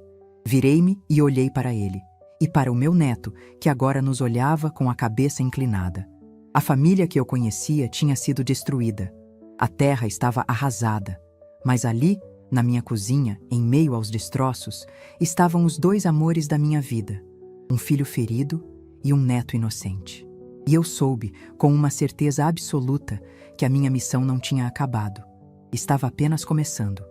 Virei-me e olhei para ele, e para o meu neto, que agora nos olhava com a cabeça inclinada. A família que eu conhecia tinha sido destruída. A terra estava arrasada. Mas ali, na minha cozinha, em meio aos destroços, estavam os dois amores da minha vida: um filho ferido e um neto inocente. E eu soube, com uma certeza absoluta, que a minha missão não tinha acabado. Estava apenas começando.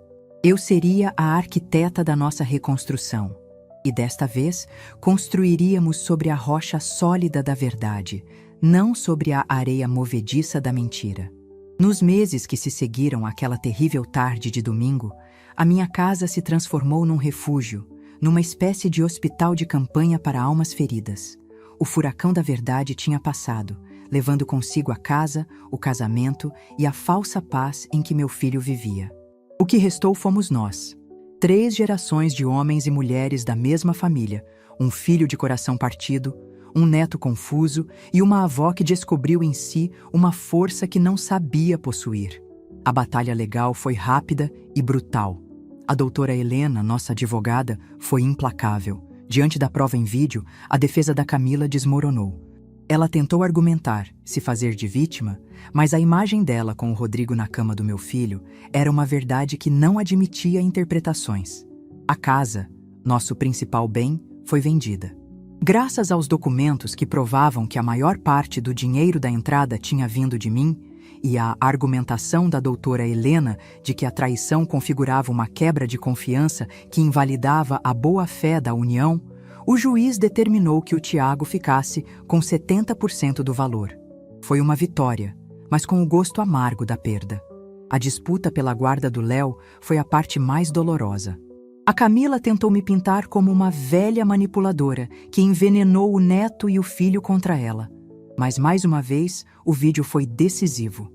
Eu seria a arquiteta da nossa reconstrução. E desta vez, construiríamos sobre a rocha sólida da verdade, não sobre a areia movediça da mentira. Nos meses que se seguiram àquela terrível tarde de domingo, a minha casa se transformou num refúgio, numa espécie de hospital de campanha para almas feridas. O furacão da verdade tinha passado, levando consigo a casa, o casamento e a falsa paz em que meu filho vivia. O que restou fomos nós. 3 gerações de homens e mulheres da mesma família, um filho de coração partido, um neto confuso e uma avó que descobriu em si uma força que não sabia possuir. A batalha legal foi rápida e brutal. A doutora Helena, nossa advogada, foi implacável. Diante da prova em vídeo, a defesa da Camila desmoronou. Ela tentou argumentar, se fazer de vítima, mas a imagem dela com o Rodrigo na cama do meu filho era uma verdade que não admitia interpretações. A casa, nosso principal bem, foi vendida. Graças aos documentos que provavam que a maior parte do dinheiro da entrada tinha vindo de mim, e à argumentação da doutora Helena de que a traição configurava uma quebra de confiança que invalidava a boa-fé da união, o juiz determinou que o Tiago ficasse com 70% do valor. Foi uma vitória, mas com o gosto amargo da perda. A disputa pela guarda do Léo foi a parte mais dolorosa. A Camila tentou me pintar como uma velha manipuladora que envenenou o neto e o filho contra ela. Mas, mais uma vez, o vídeo foi decisivo.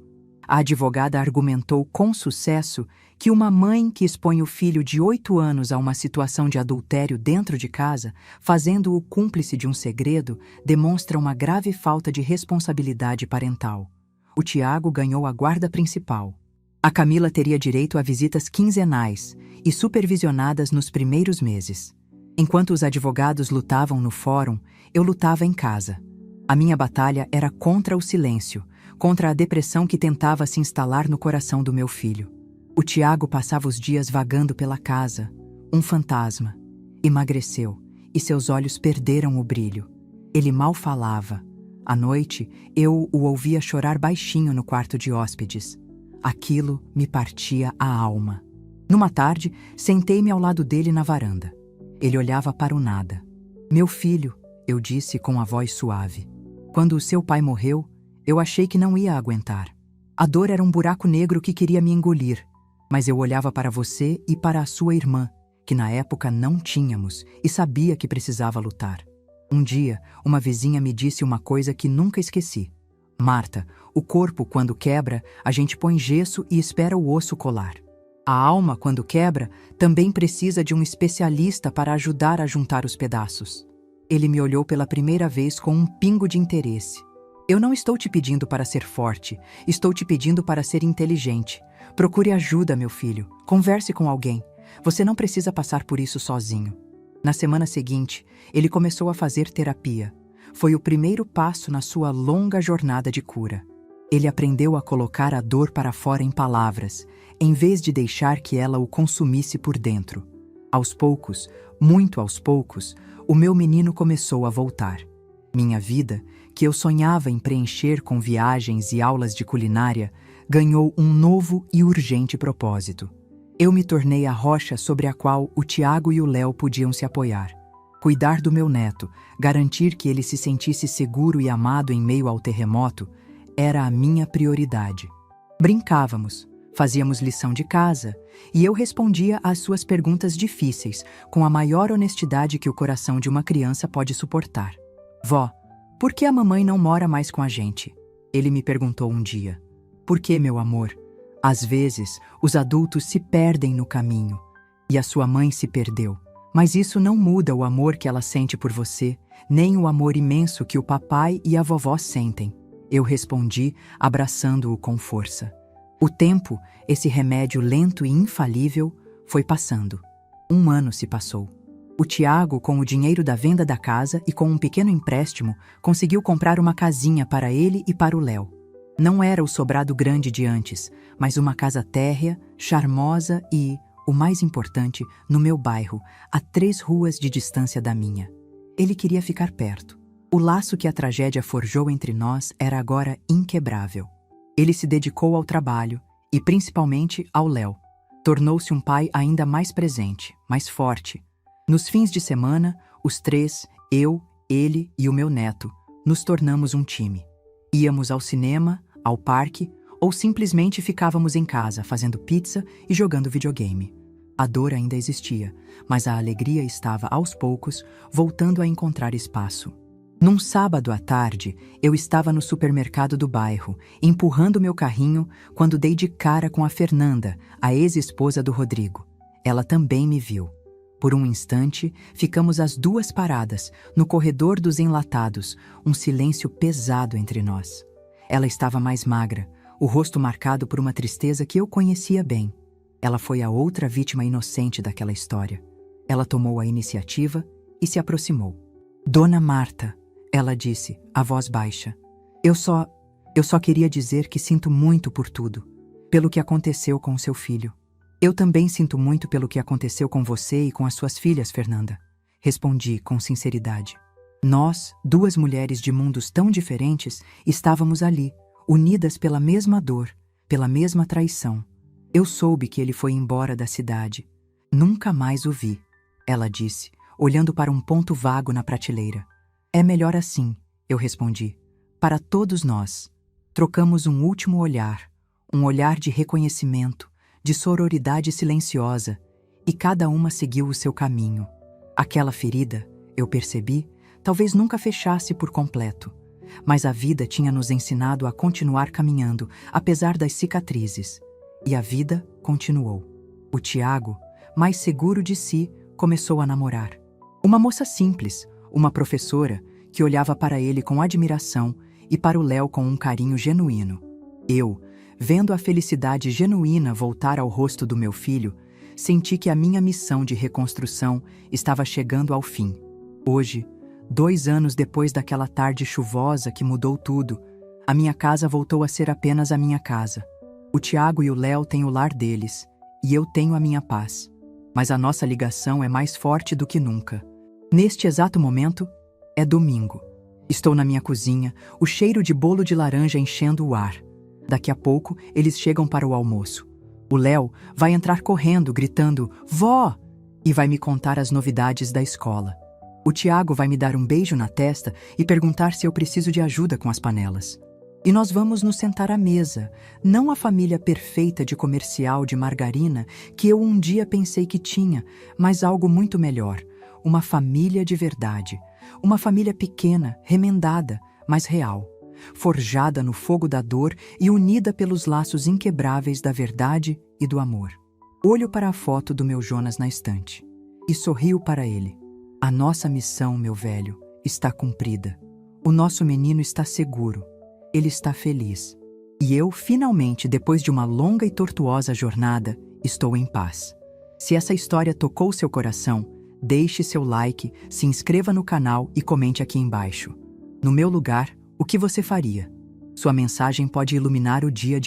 A advogada argumentou com sucesso que uma mãe que expõe o filho de 8 anos a uma situação de adultério dentro de casa, fazendo-o cúmplice de um segredo, demonstra uma grave falta de responsabilidade parental. O Tiago ganhou a guarda principal. A Camila teria direito a visitas quinzenais e supervisionadas nos primeiros meses. Enquanto os advogados lutavam no fórum, eu lutava em casa. A minha batalha era contra o silêncio, contra a depressão que tentava se instalar no coração do meu filho. O Tiago passava os dias vagando pela casa, um fantasma. Emagreceu e seus olhos perderam o brilho. Ele mal falava. À noite, eu o ouvia chorar baixinho no quarto de hóspedes. Aquilo me partia a alma. Numa tarde, sentei-me ao lado dele na varanda. Ele olhava para o nada. "Meu filho", eu disse com a voz suave. "Quando o seu pai morreu, eu achei que não ia aguentar. A dor era um buraco negro que queria me engolir, mas eu olhava para você e para a sua irmã, que na época não tínhamos, e sabia que precisava lutar. Um dia, uma vizinha me disse uma coisa que nunca esqueci. Marta, o corpo, quando quebra, a gente põe gesso e espera o osso colar. A alma, quando quebra, também precisa de um especialista para ajudar a juntar os pedaços. Ele me olhou pela primeira vez com um pingo de interesse. Eu não estou te pedindo para ser forte, estou te pedindo para ser inteligente. Procure ajuda, meu filho. Converse com alguém. Você não precisa passar por isso sozinho. Na semana seguinte, ele começou a fazer terapia. Foi o primeiro passo na sua longa jornada de cura. Ele aprendeu a colocar a dor para fora em palavras, em vez de deixar que ela o consumisse por dentro. Aos poucos, muito aos poucos, o meu menino começou a voltar. Minha vida, que eu sonhava em preencher com viagens e aulas de culinária, ganhou um novo e urgente propósito. Eu me tornei a rocha sobre a qual o Tiago e o Léo podiam se apoiar. Cuidar do meu neto, garantir que ele se sentisse seguro e amado em meio ao terremoto, era a minha prioridade. Brincávamos, fazíamos lição de casa, e eu respondia às suas perguntas difíceis com a maior honestidade que o coração de uma criança pode suportar. Vó, por que a mamãe não mora mais com a gente? Ele me perguntou um dia. Por que, meu amor? Às vezes, os adultos se perdem no caminho, e a sua mãe se perdeu. Mas isso não muda o amor que ela sente por você, nem o amor imenso que o papai e a vovó sentem. Eu respondi, abraçando-o com força. O tempo, esse remédio lento e infalível, foi passando. 1 ano se passou. O Tiago, com o dinheiro da venda da casa e com um pequeno empréstimo, conseguiu comprar uma casinha para ele e para o Léo. Não era o sobrado grande de antes, mas uma casa térrea, charmosa e, o mais importante, no meu bairro, a 3 ruas de distância da minha. Ele queria ficar perto. O laço que a tragédia forjou entre nós era agora inquebrável. Ele se dedicou ao trabalho e, principalmente, ao Léo. Tornou-se um pai ainda mais presente, mais forte. Nos fins de semana, os 3, eu, ele e o meu neto, nos tornamos um time. Íamos ao cinema, ao parque, ou simplesmente ficávamos em casa fazendo pizza e jogando videogame. A dor ainda existia, mas a alegria estava, aos poucos, voltando a encontrar espaço. Num sábado à tarde, eu estava no supermercado do bairro, empurrando meu carrinho, quando dei de cara com a Fernanda, a ex-esposa do Rodrigo. Ela também me viu. Por um instante, ficamos as 2 paradas, no corredor dos enlatados, um silêncio pesado entre nós. Ela estava mais magra, o rosto marcado por uma tristeza que eu conhecia bem. Ela foi a outra vítima inocente daquela história. Ela tomou a iniciativa e se aproximou. Dona Marta, ela disse, a voz baixa. Eu só queria dizer que sinto muito por tudo, pelo que aconteceu com o seu filho. Eu também sinto muito pelo que aconteceu com você e com as suas filhas, Fernanda. Respondi com sinceridade. Nós, 2 mulheres de mundos tão diferentes, estávamos ali, unidas pela mesma dor, pela mesma traição. Eu soube que ele foi embora da cidade. Nunca mais o vi, ela disse, olhando para um ponto vago na prateleira. É melhor assim, eu respondi. Para todos nós. Trocamos um último olhar, um olhar de reconhecimento, de sororidade silenciosa, e cada uma seguiu o seu caminho. Aquela ferida, eu percebi, talvez nunca fechasse por completo, mas a vida tinha nos ensinado a continuar caminhando, apesar das cicatrizes. E a vida continuou. O Tiago, mais seguro de si, começou a namorar. Uma moça simples, uma professora, que olhava para ele com admiração e para o Léo com um carinho genuíno. Eu, vendo a felicidade genuína voltar ao rosto do meu filho, senti que a minha missão de reconstrução estava chegando ao fim. Hoje, 2 anos depois daquela tarde chuvosa que mudou tudo, a minha casa voltou a ser apenas a minha casa. O Tiago e o Léo têm o lar deles, e eu tenho a minha paz. Mas a nossa ligação é mais forte do que nunca. Neste exato momento, é domingo. Estou na minha cozinha, o cheiro de bolo de laranja enchendo o ar. Daqui a pouco, eles chegam para o almoço. O Léo vai entrar correndo, gritando, "Vó!" e vai me contar as novidades da escola. O Tiago vai me dar um beijo na testa e perguntar se eu preciso de ajuda com as panelas. E nós vamos nos sentar à mesa, não a família perfeita de comercial de margarina que eu um dia pensei que tinha, mas algo muito melhor, uma família de verdade. Uma família pequena, remendada, mas real, forjada no fogo da dor e unida pelos laços inquebráveis da verdade e do amor. Olho para a foto do meu Jonas na estante e sorrio para ele. A nossa missão, meu velho, está cumprida. O nosso menino está seguro. Ele está feliz. E eu, finalmente, depois de uma longa e tortuosa jornada, estou em paz. Se essa história tocou seu coração, deixe seu like, se inscreva no canal e comente aqui embaixo. No meu lugar, o que você faria? Sua mensagem pode iluminar o dia de